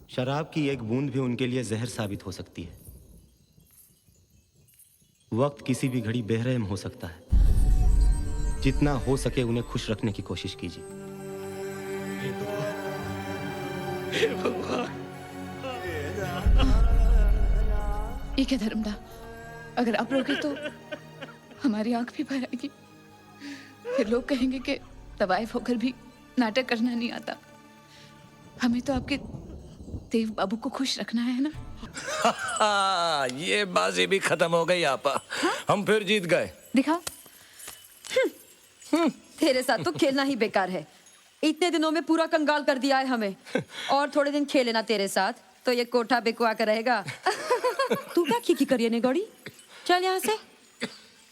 शराब की एक बूंद भी उनके लिए जहर साबित हो सकती है। वक्त किसी भी घड़ी बेरहम हो सकता है। जितना हो सके उन्हें खुश रखने की कोशिश कीजिए। ठीक है धर्मदा, अगर आप रोके तो हमारी आंख भी भर आएगी। फिर लोग कहेंगे कि तवाइफ होकर भी नाटक करना नहीं आता। हमें तो आपके देव बाबू को खुश रखना है ना। ये बाजी भी खत्म हो गई आपा। हाँ? हम फिर जीत गए। दिखा। तेरे साथ तो खेलना ही बेकार है। इतने दिनों में पूरा कंगाल कर दिया है हमें। और थोड़े दिन खेले ना तेरे साथ तो ये कोठा बिकवा कर रहेगा। तू क्या खीखी करिए ने गौड़ी? चल यहाँ से।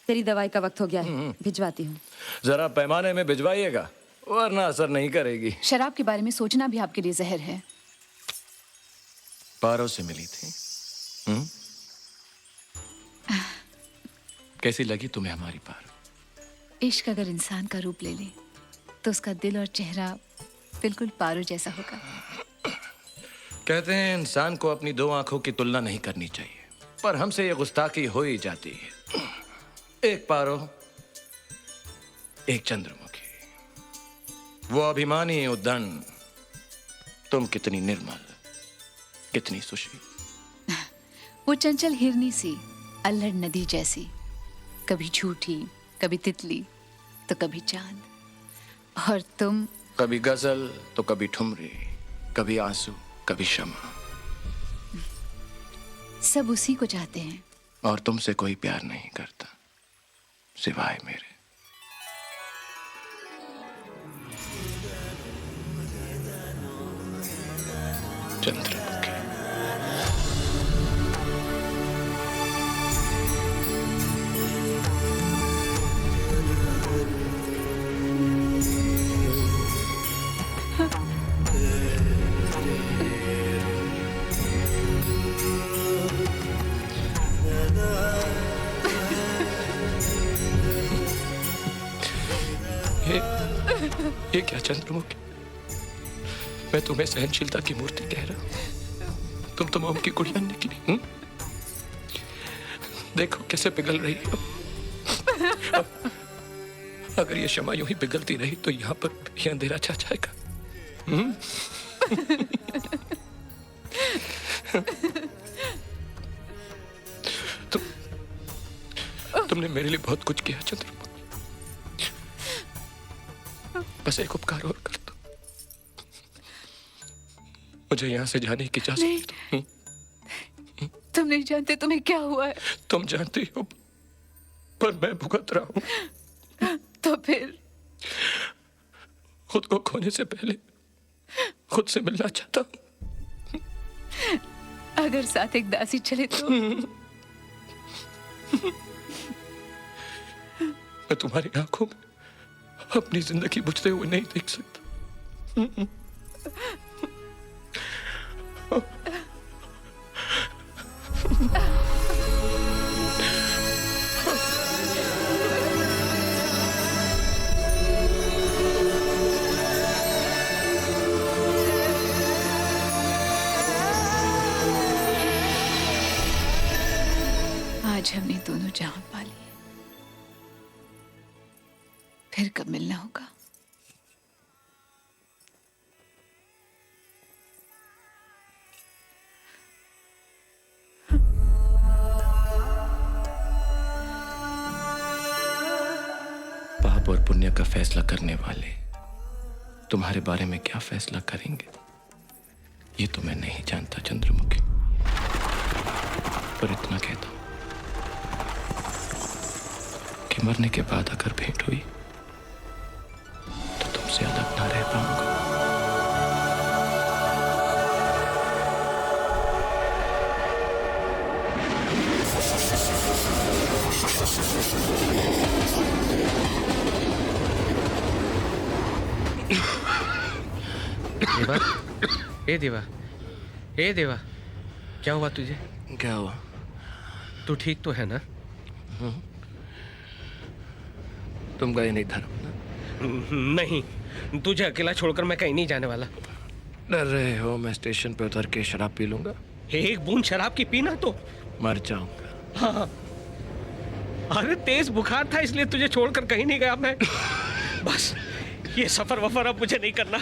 तेरी दवाई का वक्त हो गया है, भिजवाती हूँ। जरा पैमाने में भिजवाइएगा, वरना असर नहीं करेगी। शराब के बारे में सोचना भी आपके लिए जहर है। पारो से मिली थी। कैसी लगी तुम्हें हमारी पारो? इश्क अगर इंसान का रूप ले ले तो उसका दिल और चेहरा बिल्कुल पारो जैसा होगा। कहते हैं इंसान को अपनी दो आंखों की तुलना नहीं करनी चाहिए, पर हमसे ये गुस्ताखी हो ही जाती है। एक पारो, एक चंद्रमुखी। वो अभिमानी उद्दंड, तुम कितनी निर्मल, कितनी सुशील। वो चंचल हिरनी सी, अल्हड़ नदी जैसी, कभी झूठी, कभी तितली तो कभी चांद। और तुम कभी गजल तो कभी ठुमरी, कभी आंसू, कभी क्षमा। सब उसी को चाहते हैं। और तुमसे कोई प्यार नहीं करता सिवाय मेरे। चंद्रमुखी। ये क्या चंद्रमुखी? मैं तुम्हें सहनशीलता की मूर्ति कह रहा हूं, तुम तो मोम की गुड़िया निकली। देखो कैसे पिघल रही हो। अगर ये शमा यूं ही पिघलती रही तो यहाँ पर ये अंधेरा छा जाएगा। तुमने मेरे लिए बहुत कुछ किया चंद्रमुखी। बस एक उपकार और कर दो, मुझे यहाँ से जाने की इजाजत दो। तुम नहीं जानते तुम्हें क्या हुआ है। तुम जानती हो, पर मैं भुगत रहा हूँ। तो फिर खुद को खोने से पहले खुद से मिलना चाहता हूँ। अगर साथ एक दासी चले तो मैं तुम्हारी आंखों में अपनी जिंदगी बुझते हुए नहीं देख सकता। आज हमने दोनों जहां पा लिए, फिर कब मिलना होगा। पाप और पुण्य का फैसला करने वाले तुम्हारे बारे में क्या फैसला करेंगे ये तो मैं नहीं जानता चंद्रमुखी, पर इतना कहता हूं कि मरने के बाद अगर भेंट हुई तो तुमसे अलग ना रह पाऊंगा। देवा, ए देवा, ए देवा, क्या हुआ तुझे? क्या हुआ? तू ठीक तो है ना? तुम गए नहीं धर्म? नहीं, तुझे अकेला छोड़कर मैं कहीं नहीं जाने वाला। डर रहे हो मैं स्टेशन पे उतर के शराब पी लूंगा? एक बूंद शराब की पीना तो। मर जाऊंगा। हाँ। अरे तेज बुखार था इसलिए तुझे छोड़कर कहीं नहीं गया मैं। बस ये सफर वफर अब मुझे नहीं करना।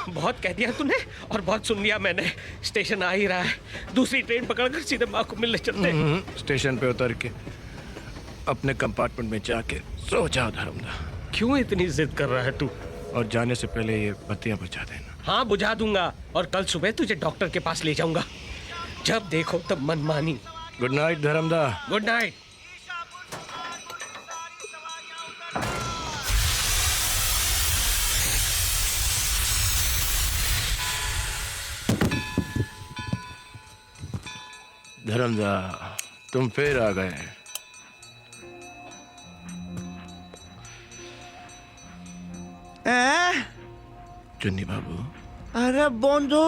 बहुत कह दिया तूने और बहुत सुन लिया मैंने। स्टेशन आ ही रहा है, दूसरी ट्रेन पकड़कर सीधे माँ को मिलने चलते हैं। स्टेशन पे उतर के अपने कंपार्टमेंट में जाके सो जाओ धर्मदा। क्यों इतनी जिद कर रहा है तू? और जाने से पहले ये बत्तियां बुझा देना। हाँ बुझा दूंगा और कल सुबह तुझे डॉक्टर के पास ले जाऊंगा। जब देखो तब मनमानी। Good night Dharmada. Good night. Dharmada तुम फिर आ गए। चुन्नी बाबू। अरे बंधु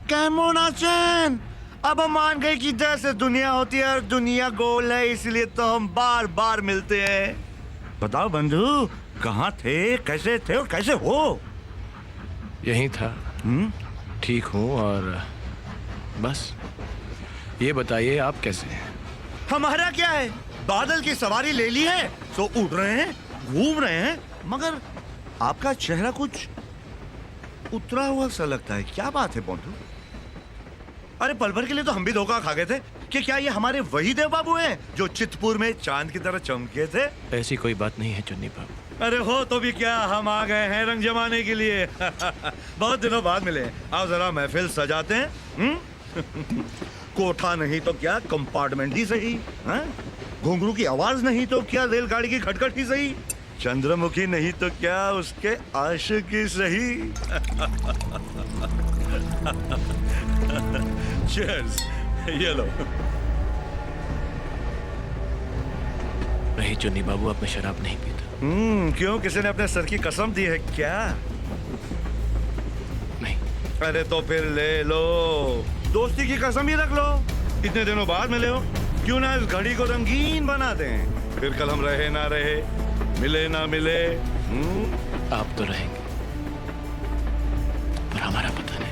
केमन आছেন? अब हम मान गए कि जैसे दुनिया होती है और दुनिया गोल है, इसलिए तो हम बार बार मिलते हैं। बताओ बंधु, कहाँ थे, कैसे थे और कैसे हो? यहीं था। ठीक हूँ और बस ये बताइए आप कैसे हैं? हमारा क्या है, बादल की सवारी ले ली है तो उड़ रहे हैं, घूम रहे हैं, मगर आपका चेहरा कुछ उतरा हुआ सा लगता है। क्या बात है बंधु? अरे पल भर के लिए तो हम भी धोखा खा गए थे कि क्या ये हमारे वही देव बाबू हैं जो चितपुर में चांद की तरह चमके थे। ऐसी कोई बात नहीं है चुन्नी बाबू। अरे हो तो भी क्या, हम आ गए हैं रंग जमाने के लिए। बहुत दिनों बाद मिले। आओ जरा महफिल सजाते हैं। कोठा नहीं तो क्या कंपार्टमेंट ही सही, घुंघरू की आवाज नहीं तो क्या रेलगाड़ी की खटखट ही सही, चंद्रमुखी नहीं तो क्या उसके आशिक ही सही। Cheers. ये लो। नहीं चुन्नी बाबू, अब मैं शराब नहीं पीता। क्यों, किसी ने अपने सर की कसम दी है क्या? नहीं। अरे तो फिर ले लो, दोस्ती की कसम ही रख लो। इतने दिनों बाद मिले हो, क्यों ना इस घड़ी को रंगीन बना दें। फिर कल हम रहे ना रहे, मिले ना मिले। आप तो रहेंगे पर हमारा पता नहीं।